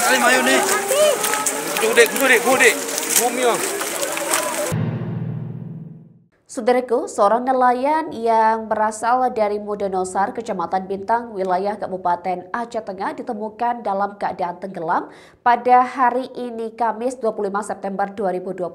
kali mayo nih. Kudik. Bumi. Saudaraku, seorang nelayan yang berasal dari Mudonosar, Kecamatan Bintang, wilayah Kabupaten Aceh Tengah ditemukan dalam keadaan tenggelam pada hari ini Kamis 25 September 2025.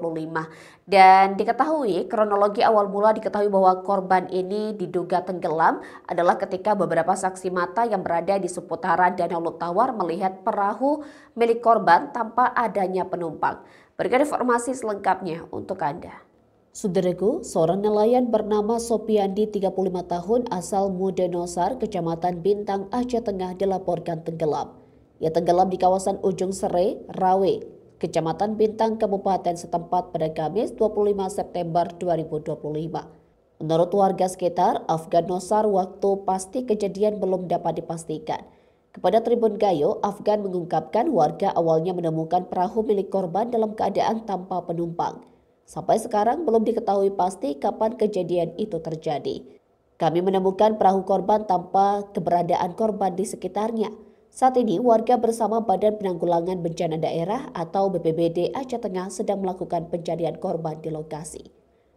Dan diketahui kronologi awal mula diketahui bahwa korban ini diduga tenggelam adalah ketika beberapa saksi mata yang berada di seputaran Danau Lutawar melihat perahu milik korban tanpa adanya penumpang. Berikut informasi selengkapnya untuk Anda. Saudaraku, seorang nelayan bernama Sopiandi 35 tahun asal Mudonosar, Kecamatan Bintang, Aceh Tengah dilaporkan tenggelam. Ia tenggelam di kawasan Ujung Sere, Rawe, Kecamatan Bintang, Kabupaten setempat pada Kamis 25 September 2025. Menurut warga sekitar, Afgan Nosar, waktu pasti kejadian belum dapat dipastikan. Kepada Tribun Gayo, Afgan mengungkapkan warga awalnya menemukan perahu milik korban dalam keadaan tanpa penumpang. Sampai sekarang belum diketahui pasti kapan kejadian itu terjadi. Kami menemukan perahu korban tanpa keberadaan korban di sekitarnya. Saat ini warga bersama Badan Penanggulangan Bencana Daerah atau BPBD Aceh Tengah sedang melakukan pencarian korban di lokasi.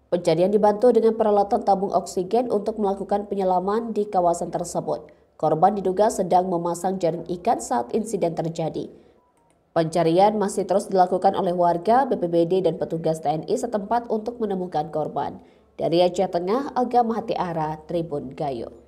Pencarian dibantu dengan peralatan tabung oksigen untuk melakukan penyelaman di kawasan tersebut. Korban diduga sedang memasang jaring ikan saat insiden terjadi. Pencarian masih terus dilakukan oleh warga, BPBD, dan petugas TNI setempat untuk menemukan korban. Dari Aceh Tengah, Agam Hatiara, Tribun Gayo.